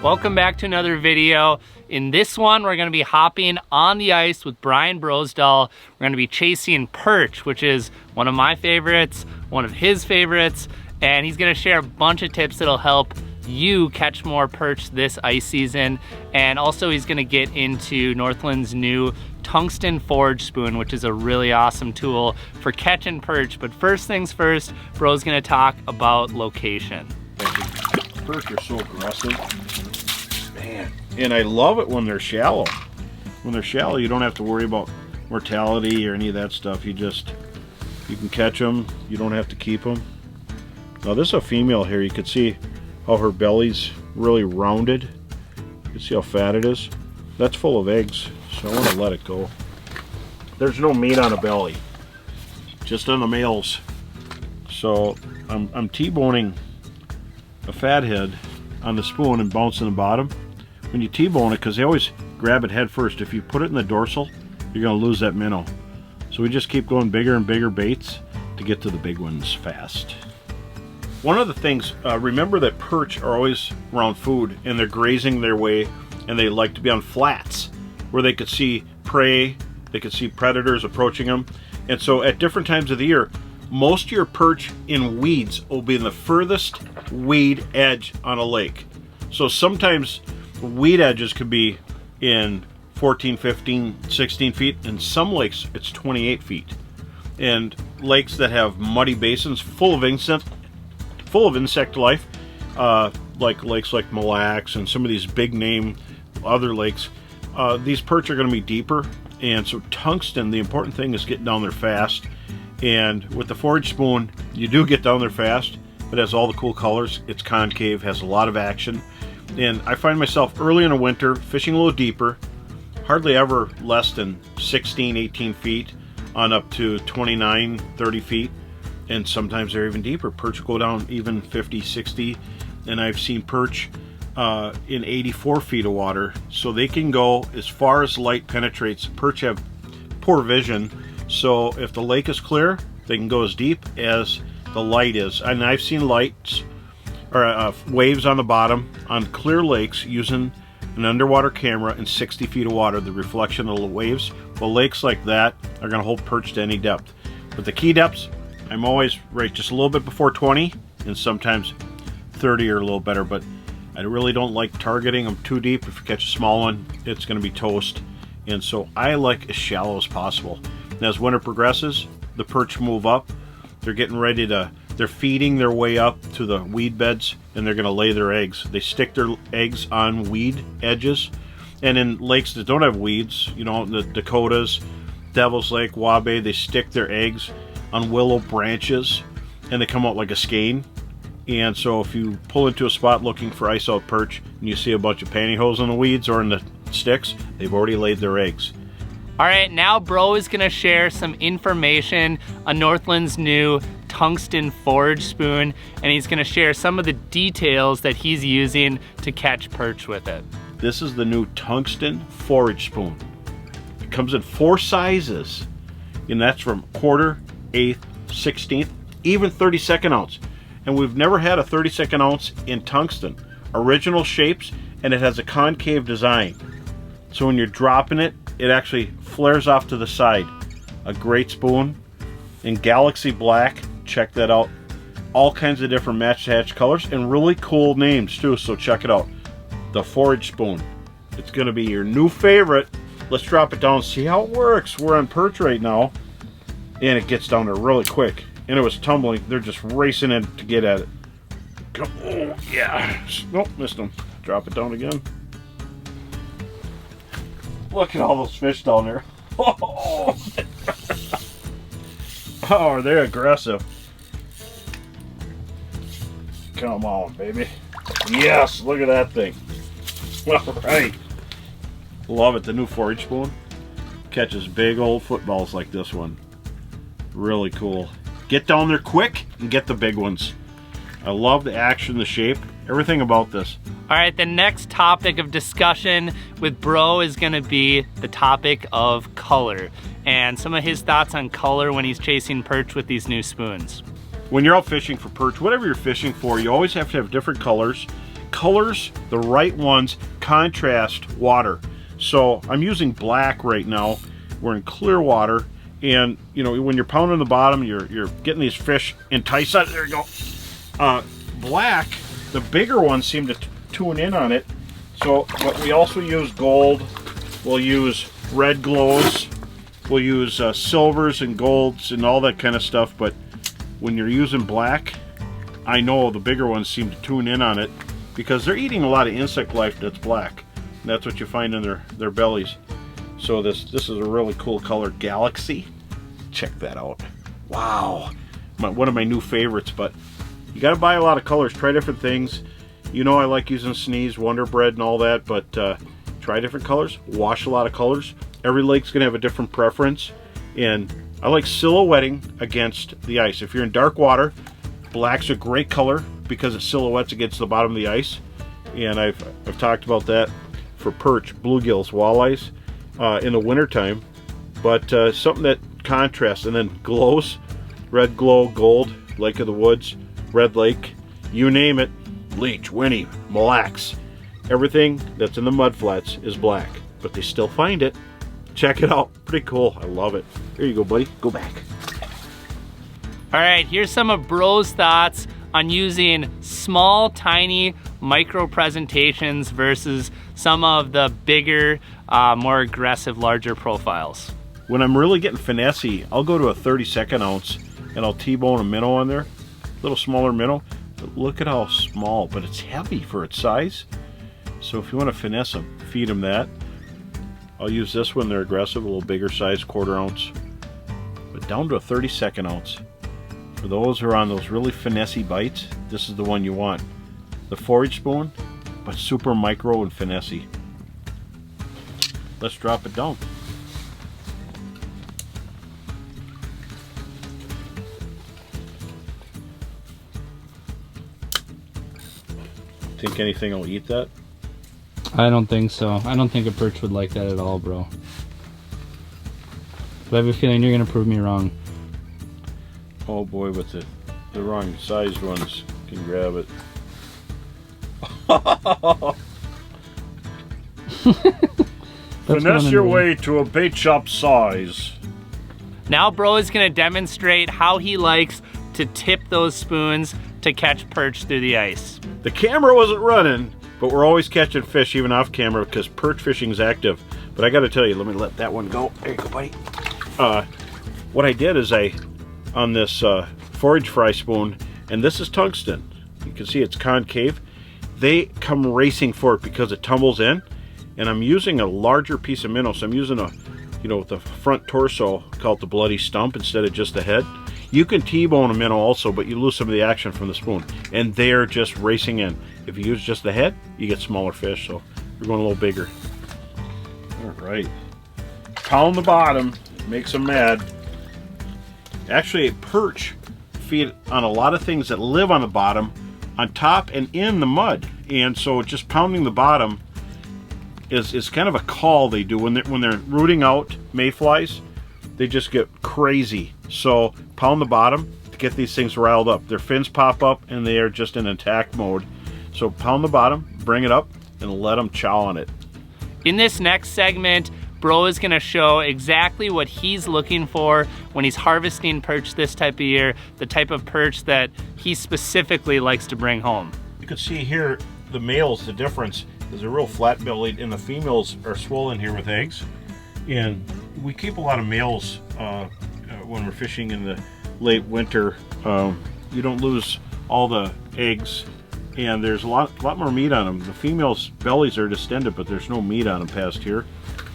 Welcome back to another video. In this one, we're gonna be hopping on the ice with Brian Brosdahl. We're gonna be chasing perch, which is one of my favorites, one of his favorites, and he's gonna share a bunch of tips that'll help you catch more perch this ice season. And also he's gonna get into Northland's new Tungsten Forage Spoon, which is a really awesome tool for catching perch. But first things first, Bro's gonna talk about location. Perch are so aggressive, man. And I love it when they're shallow. When they're shallow, you don't have to worry about mortality or any of that stuff. You can catch them. You don't have to keep them. Now this is a female here. You can see how her belly's really rounded. You can see how fat it is. That's full of eggs, so I want to let it go. There's no meat on the belly, just on the males. So I'm T-boning a fathead on the spoon and bouncing the bottom. When you T-bone it, because they always grab it head first, if you put it in the dorsal, you're going to lose that minnow. So we just keep going bigger and bigger baits to get to the big ones fast. One of the things, remember that perch are always around food and they're grazing their way, and they like to be on flats where they could see prey, they could see predators approaching them. And so at different times of the year, most of your perch in weeds will be in the furthest weed edge on a lake. So sometimes weed edges could be in 14, 15, 16 feet. In some lakes, it's 28 feet. And lakes that have muddy basins full of insect life, like lakes like Mille Lacs and some of these big name other lakes, these perch are going to be deeper. And so tungsten, the important thing is getting down there fast. And with the forage spoon, you do get down there fast. It has all the cool colors. It's concave, has a lot of action. And I find myself early in the winter fishing a little deeper, hardly ever less than 16, 18 feet on up to 29, 30 feet. And sometimes they're even deeper. Perch go down even 50, 60. And I've seen perch in 84 feet of water. So they can go as far as light penetrates. Perch have poor vision. So if the lake is clear, they can go as deep as the light is. And I've seen lights or waves on the bottom on clear lakes using an underwater camera in 60 feet of water, the reflection of the waves. Well, lakes like that are going to hold perch to any depth. But the key depths, I'm always right just a little bit before 20 and sometimes 30 or a little better. But I really don't like targeting them too deep. If you catch a small one, it's going to be toast. And so I like as shallow as possible. And as winter progresses, the perch move up. They're getting ready to, they're feeding their way up to the weed beds, and they're going to lay their eggs. They stick their eggs on weed edges. And in lakes that don't have weeds, you know, the Dakotas, Devil's Lake, Wabe, they stick their eggs on willow branches, and they come out like a skein. And so if you pull into a spot looking for ice out perch, and you see a bunch of pantyhose in the weeds or in the sticks, they've already laid their eggs. All right, now Bro is gonna share some information on Northland's new Tungsten Forage Spoon, and he's gonna share some of the details that he's using to catch perch with it. This is the new Tungsten Forage Spoon. It comes in 4 sizes, and that's from 1/4, 1/8, 1/16, even 32nd ounce. And we've never had a 32nd ounce in tungsten. Original shapes, and it has a concave design. So when you're dropping it, it actually flares off to the side. A great spoon in Galaxy Black. Check that out. All kinds of different match-to-hatch colors and really cool names too, so check it out. The Forage Spoon. It's going to be your new favorite. Let's drop it down and see how it works. We're on perch right now, and it gets down there really quick. And it was tumbling. They're just racing in to get at it. Come on. Yeah. Nope, missed them. Drop it down again. Look at all those fish down there. Oh, are they aggressive? Come on, baby. Yes, look at that thing. All right. Love it. The new forage spoon catches big old footballs like this one. Really cool. Get down there quick and get the big ones. I love the action, the shape, everything about this. All right, the next topic of discussion with Bro is gonna be the topic of color and some of his thoughts on color when he's chasing perch with these new spoons. When you're out fishing for perch, whatever you're fishing for, you always have to have different colors. colors, the right ones, contrast water. So I'm using black right now. We're in clear water, and you know, when you're pounding the bottom, you're getting these fish enticed. There you go. Black, the bigger ones seem to tune in on it. So, but we also use gold. We'll use red glows. We'll use silvers and golds and all that kind of stuff. But when you're using black, I know the bigger ones seem to tune in on it because they're eating a lot of insect life that's black. And that's what you find in their bellies. So this is a really cool color, Galaxy. Check that out. Wow, one of my new favorites. But you got to buy a lot of colors. Try different things. You know I like using Sneeze, Wonder Bread, and all that. But try different colors. Wash a lot of colors. Every lake's gonna have a different preference, and I like silhouetting against the ice. If you're in dark water, black's a great color because it silhouettes against the bottom of the ice. And I've talked about that for perch, bluegills, walleyes in the wintertime. But something that contrasts and then glows, red glow, gold, Lake of the Woods, Red Lake, you name it, Leech, Winnie, Mille Lacs, everything that's in the mud flats is black, but they still find it. Check it out, pretty cool, I love it. Here you go, buddy, go back. All right, here's some of Bro's thoughts on using small, tiny micro presentations versus some of the bigger, more aggressive, larger profiles. When I'm really getting finessey, I'll go to a 32nd ounce and I'll T-bone a minnow on there, a little smaller minnow. But look at how small, but it's heavy for its size. So if you want to finesse them, feed them that. I'll use this when they're aggressive, a little bigger size, 1/4 ounce. But down to a 32nd ounce. For those who are on those really finessey bites, this is the one you want. The forage spoon, but super micro and finessey. Let's drop it down. Think anything will eat that? I don't think so. I don't think a perch would like that at all, bro. But I have a feeling you're gonna prove me wrong. Oh boy, but the wrong sized ones can grab it. Finesse your way to a bait shop size. Now Bro is gonna demonstrate how he likes to tip those spoons to catch perch through the ice. The camera wasn't running, but we're always catching fish even off camera because perch fishing is active. But I gotta tell you, let me let that one go. There you go, buddy. What I did is on this forage fry spoon, and this is tungsten. You can see it's concave. They come racing for it because it tumbles in, and I'm using a larger piece of minnow. So I'm using the front torso, called the bloody stump instead of just the head. You can T-bone a minnow also, but you lose some of the action from the spoon, and they're just racing in. If you use just the head, you get smaller fish, so we're going a little bigger. All right. Pound the bottom, makes them mad. Actually, a perch feed on a lot of things that live on the bottom, on top and in the mud, and so just pounding the bottom is kind of a call they do when they're rooting out mayflies. They just get crazy. So pound the bottom to get these things riled up. Their fins pop up and they are just in attack mode. So pound the bottom, bring it up, and let them chow on it. In this next segment, Bro is gonna show exactly what he's looking for when he's harvesting perch this type of year, the type of perch that he specifically likes to bring home. You can see here the males, the difference is they're real flat bellied and the females are swollen here with eggs. And we keep a lot of males when we're fishing in the late winter. You don't lose all the eggs, and there's a lot more meat on them. The females' bellies are distended, but there's no meat on them past here.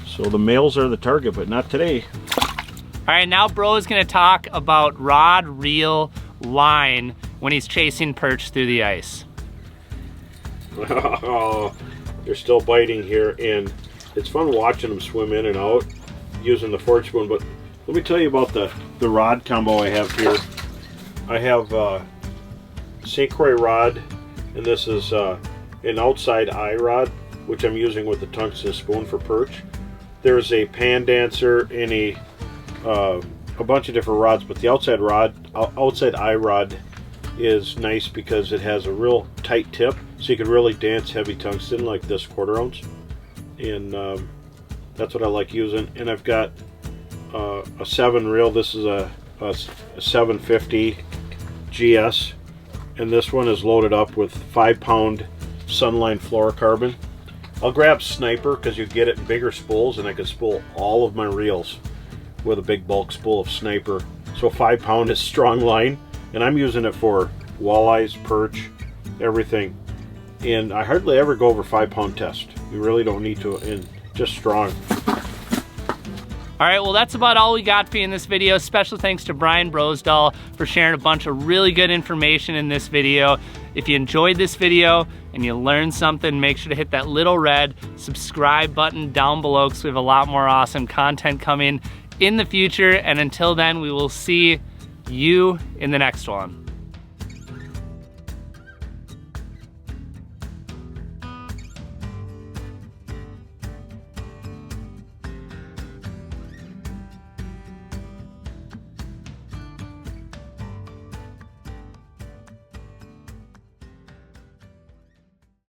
So the males are the target, but not today. All right, now Bro is gonna talk about rod, reel, line when he's chasing perch through the ice. They're still biting here, and it's fun watching them swim in and out using the forage spoon. But let me tell you about the rod combo I have here. I have St. Croix rod, and this is an outside eye rod, which I'm using with the tungsten spoon for perch. There's a pan dancer and a bunch of different rods, but the outside eye rod is nice because it has a real tight tip, so you can really dance heavy tungsten like this 1/4 ounce. And that's what I like using. And I've got a 7 reel. This is a 750 GS, and this one is loaded up with 5-pound Sunline fluorocarbon. I'll grab Sniper because you get it in bigger spools, and I can spool all of my reels with a big bulk spool of Sniper. So 5-pound is strong line, and I'm using it for walleyes, perch, everything. And I hardly ever go over 5-pound test. You really don't need to, and just strong. All right, well, that's about all we got for you in this video. Special thanks to Brian Brosdahl for sharing a bunch of really good information in this video. If you enjoyed this video and you learned something, make sure to hit that little red subscribe button down below because we have a lot more awesome content coming in the future. And until then, we will see you in the next one.